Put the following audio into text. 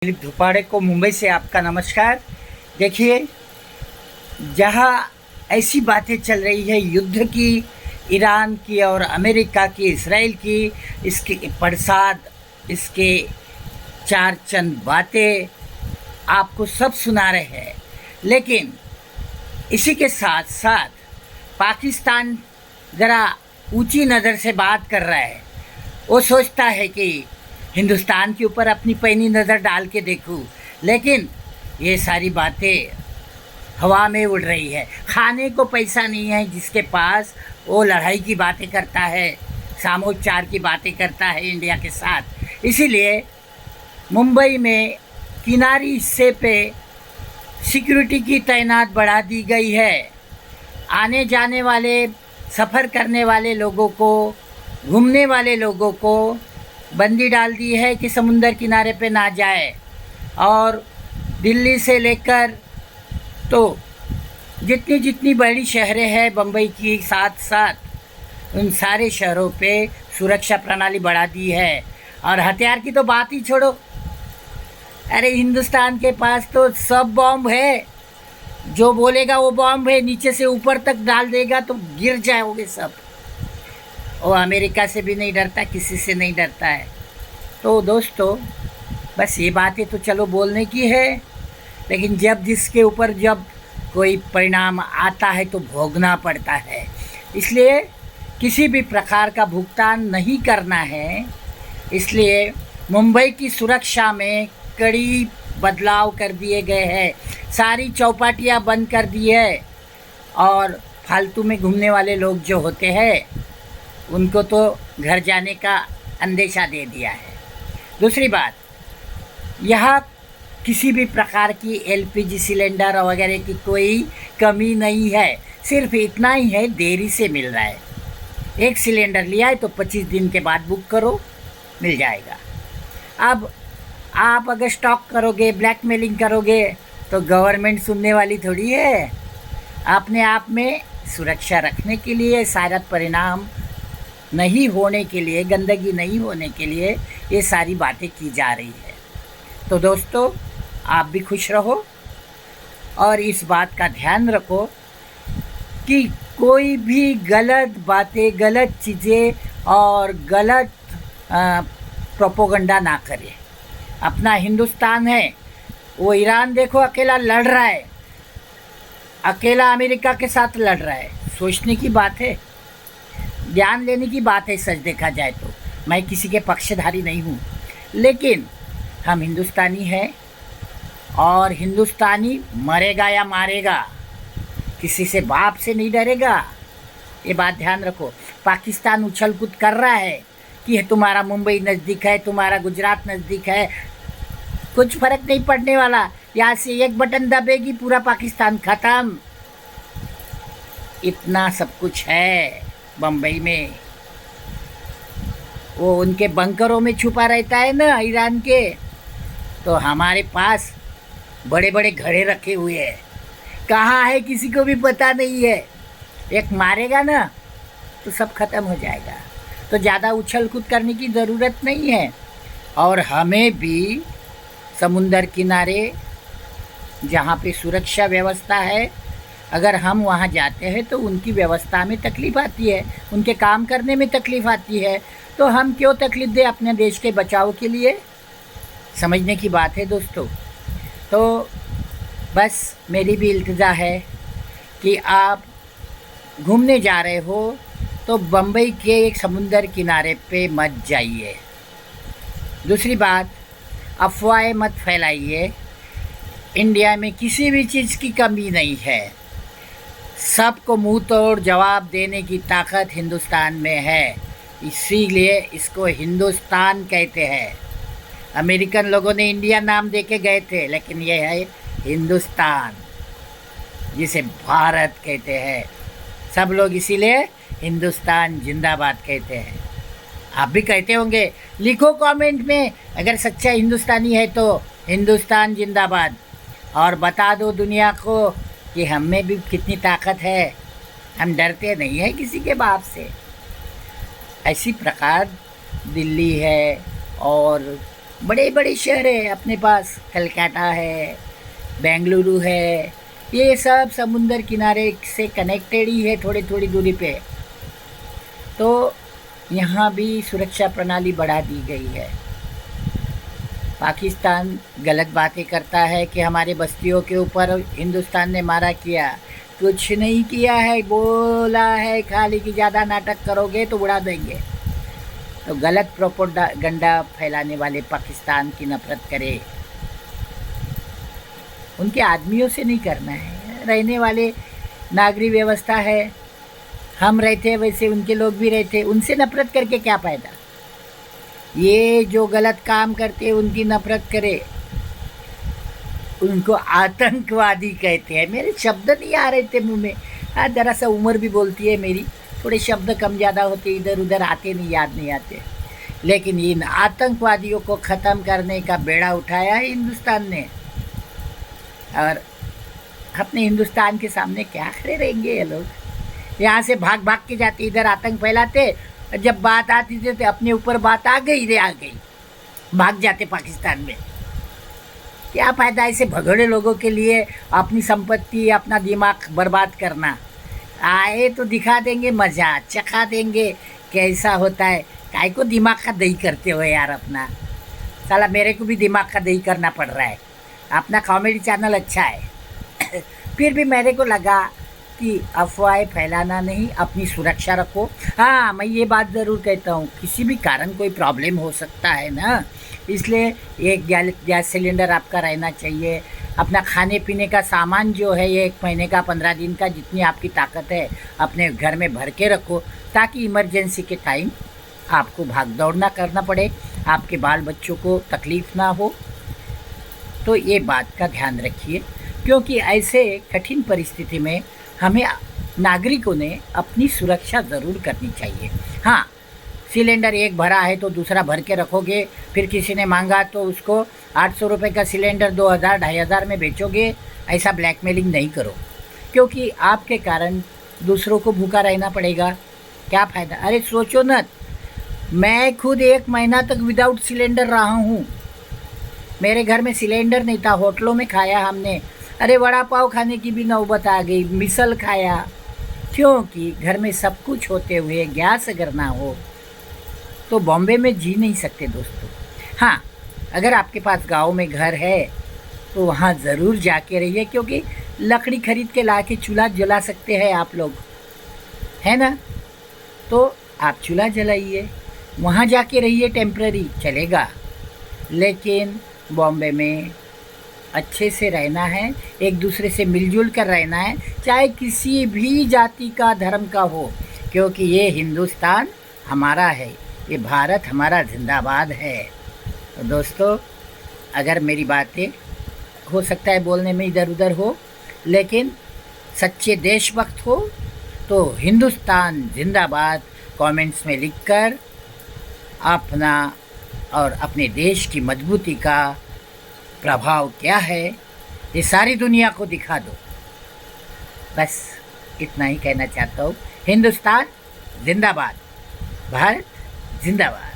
दिलीप धुपाड़े को मुंबई से आपका नमस्कार। देखिए, जहां ऐसी बातें चल रही है युद्ध की, ईरान की और अमेरिका की, इसराइल की, इसके प्रसाद, इसके चार चंद बातें आपको सब सुना रहे हैं, लेकिन इसी के साथ साथ पाकिस्तान ज़रा ऊंची नज़र से बात कर रहा है। वो सोचता है कि हिंदुस्तान के ऊपर अपनी पैनी नज़र डाल के देखूं, लेकिन ये सारी बातें हवा में उड़ रही है। खाने को पैसा नहीं है जिसके पास, वो लड़ाई की बातें करता है, सामोपचार की बातें करता है इंडिया के साथ। इसीलिए मुंबई में किनारी हिस्से पे सिक्योरिटी की तैनात बढ़ा दी गई है। आने जाने वाले, सफ़र करने वाले लोगों को, घूमने वाले लोगों को बंदी डाल दी है कि समुंदर किनारे पे ना जाए। और दिल्ली से लेकर तो जितनी जितनी बड़ी शहरें हैं बम्बई की साथ साथ, उन सारे शहरों पे सुरक्षा प्रणाली बढ़ा दी है। और हथियार की तो बात ही छोड़ो, अरे हिंदुस्तान के पास तो सब बॉम्ब है। जो बोलेगा वो बॉम्ब है, नीचे से ऊपर तक डाल देगा तो गिर जाओगे सब। वो अमेरिका से भी नहीं डरता, किसी से नहीं डरता है। तो दोस्तों, बस ये बातें तो चलो बोलने की है, लेकिन जब जिसके ऊपर जब कोई परिणाम आता है तो भोगना पड़ता है। इसलिए किसी भी प्रकार का भुगतान नहीं करना है। इसलिए मुंबई की सुरक्षा में कड़ी बदलाव कर दिए गए हैं। सारी चौपाटियाँ बंद कर दी है और फालतू में घूमने वाले लोग जो होते हैं उनको तो घर जाने का अंदेशा दे दिया है। दूसरी बात, यहाँ किसी भी प्रकार की एलपीजी सिलेंडर वगैरह की कोई कमी नहीं है। सिर्फ इतना ही है, देरी से मिल रहा है। एक सिलेंडर लिया है तो 25 दिन के बाद बुक करो, मिल जाएगा। अब आप अगर स्टॉक करोगे, ब्लैकमेलिंग करोगे तो गवर्नमेंट सुनने वाली थोड़ी है। अपने आप में सुरक्षा रखने के लिए, सारा परिणाम नहीं होने के लिए, गंदगी नहीं होने के लिए ये सारी बातें की जा रही है। तो दोस्तों, आप भी खुश रहो और इस बात का ध्यान रखो कि कोई भी गलत बातें, गलत चीज़ें और गलत प्रोपोगंडा ना करे। अपना हिंदुस्तान है, वो ईरान देखो अकेला लड़ रहा है, अकेला अमेरिका के साथ लड़ रहा है। सोचने की बात है, ध्यान लेने की बात है। सच देखा जाए तो मैं किसी के पक्षधारी नहीं हूँ, लेकिन हम हिंदुस्तानी हैं और हिंदुस्तानी मरेगा या मारेगा, किसी से बाप से नहीं डरेगा। ये बात ध्यान रखो। पाकिस्तान उछल कूद कर रहा है कि तुम्हारा मुंबई नज़दीक है, तुम्हारा गुजरात नज़दीक है, कुछ फ़र्क नहीं पड़ने वाला। यहाँ से एक बटन दबेगी, पूरा पाकिस्तान ख़त्म। इतना सब कुछ है बम्बई में। वो उनके बंकरों में छुपा रहता है ना ईरान के, तो हमारे पास बड़े बड़े घड़े रखे हुए हैं। कहाँ है किसी को भी पता नहीं है। एक मारेगा ना तो सब खत्म हो जाएगा। तो ज़्यादा उछल कूद करने की ज़रूरत नहीं है। और हमें भी समुंदर किनारे जहाँ पे सुरक्षा व्यवस्था है, अगर हम वहाँ जाते हैं तो उनकी व्यवस्था में तकलीफ़ आती है, उनके काम करने में तकलीफ़ आती है। तो हम क्यों तकलीफ़ दें अपने देश के बचाव के लिए? समझने की बात है दोस्तों। तो बस मेरी भी इल्तिजा है कि आप घूमने जा रहे हो तो बम्बई के एक समुंदर किनारे पे मत जाइए। दूसरी बात, अफवाहें मत फैलाइए। इंडिया में किसी भी चीज़ की कमी नहीं है। सबको मुंह तोड़ जवाब देने की ताकत हिंदुस्तान में है। इसीलिए इसको हिंदुस्तान कहते हैं। अमेरिकन लोगों ने इंडिया नाम देके गए थे, लेकिन ये है हिंदुस्तान, जिसे भारत कहते हैं। सब लोग इसीलिए हिंदुस्तान जिंदाबाद कहते हैं। आप भी कहते होंगे, लिखो कमेंट में अगर सच्चा हिंदुस्तानी है तो हिंदुस्तान जिंदाबाद, और बता दो दुनिया को कि हम में भी कितनी ताकत है। हम डरते नहीं हैं किसी के बाप से। ऐसी प्रकार दिल्ली है और बड़े बड़े शहर है अपने पास, कलकत्ता है, बेंगलुरु है, ये सब समुंदर किनारे से कनेक्टेड ही है, थोड़ी थोड़ी दूरी पे। तो यहाँ भी सुरक्षा प्रणाली बढ़ा दी गई है। पाकिस्तान गलत बातें करता है कि हमारे बस्तियों के ऊपर हिंदुस्तान ने मारा किया, कुछ नहीं किया है, बोला है खाली कि ज़्यादा नाटक करोगे तो उड़ा देंगे। तो गलत प्रोपेगेंडा फैलाने वाले पाकिस्तान की नफरत करे, उनके आदमियों से नहीं करना है। रहने वाले नागरिक व्यवस्था है, हम रहते हैं वैसे उनके लोग भी रहते हैं, उनसे नफरत करके क्या फ़ायदा। ये जो गलत काम करते हैं उनकी नफरत करे, उनको आतंकवादी कहते हैं। मेरे शब्द नहीं आ रहे थे मुंह में, हाँ ज़रा सा उम्र भी बोलती है मेरी, थोड़े शब्द कम ज़्यादा होते, इधर उधर आते नहीं, याद नहीं आते। लेकिन इन आतंकवादियों को ख़त्म करने का बेड़ा उठाया है हिंदुस्तान ने। और अपने हिंदुस्तान के सामने क्या खड़े रहेंगे ये लोग। यहाँ से भाग भाग के जाते, इधर आतंक फैलाते, जब बात आती थी तो अपने ऊपर बात आ गई, भाग जाते पाकिस्तान में। क्या फ़ायदा ऐसे भगोड़े लोगों के लिए अपनी संपत्ति, अपना दिमाग बर्बाद करना। आए तो दिखा देंगे, मज़ा चखा देंगे कैसा होता है। काय को दिमाग का दही करते हो यार अपना, साला मेरे को भी दिमाग का दही करना पड़ रहा है। अपना कॉमेडी चैनल अच्छा है फिर भी मेरे को लगा कि अफवाहें फैलाना नहीं, अपनी सुरक्षा रखो। हाँ, मैं ये बात ज़रूर कहता हूँ, किसी भी कारण कोई प्रॉब्लम हो सकता है ना, इसलिए एक गैस सिलेंडर आपका रहना चाहिए। अपना खाने पीने का सामान जो है ये 1 महीने का, 15 दिन का, जितनी आपकी ताकत है अपने घर में भर के रखो, ताकि इमरजेंसी के टाइम आपको भाग दौड़ ना करना पड़े, आपके बाल बच्चों को तकलीफ़ ना हो। तो ये बात का ध्यान रखिए, क्योंकि ऐसे कठिन परिस्थिति में हमें नागरिकों ने अपनी सुरक्षा ज़रूर करनी चाहिए। हाँ, सिलेंडर एक भरा है तो दूसरा भर के रखोगे, फिर किसी ने मांगा तो उसको 800 रुपये का सिलेंडर 2000 2500 में बेचोगे, ऐसा ब्लैकमेलिंग नहीं करो, क्योंकि आपके कारण दूसरों को भूखा रहना पड़ेगा। क्या फ़ायदा। अरे सोचो न, मैं खुद 1 महीना तक विदाउट सिलेंडर रहा हूँ। मेरे घर में सिलेंडर नहीं था, होटलों में खाया हमने। अरे वड़ा पाव खाने की भी नौबत आ गई, मिसल खाया, क्योंकि घर में सब कुछ होते हुए गैस अगर ना हो तो बॉम्बे में जी नहीं सकते दोस्तों। हाँ, अगर आपके पास गांव में घर है तो वहाँ ज़रूर जाके रहिए, क्योंकि लकड़ी खरीद के ला के चूल्हा जला सकते हैं आप लोग, है ना। तो आप चूल्हा जलाइए, वहाँ जाके रहिए, टेम्पररी चलेगा। लेकिन बॉम्बे में अच्छे से रहना है, एक दूसरे से मिलजुल कर रहना है, चाहे किसी भी जाति का धर्म का हो, क्योंकि ये हिंदुस्तान हमारा है, ये भारत हमारा जिंदाबाद है। तो दोस्तों, अगर मेरी बातें हो सकता है बोलने में इधर उधर हो, लेकिन सच्चे देशभक्त हो तो हिंदुस्तान जिंदाबाद कमेंट्स में लिखकर अपना और अपने देश की मजबूती का प्रभाव क्या है ये सारी दुनिया को दिखा दो। बस इतना ही कहना चाहता हूँ। हिंदुस्तान जिंदाबाद, भारत जिंदाबाद।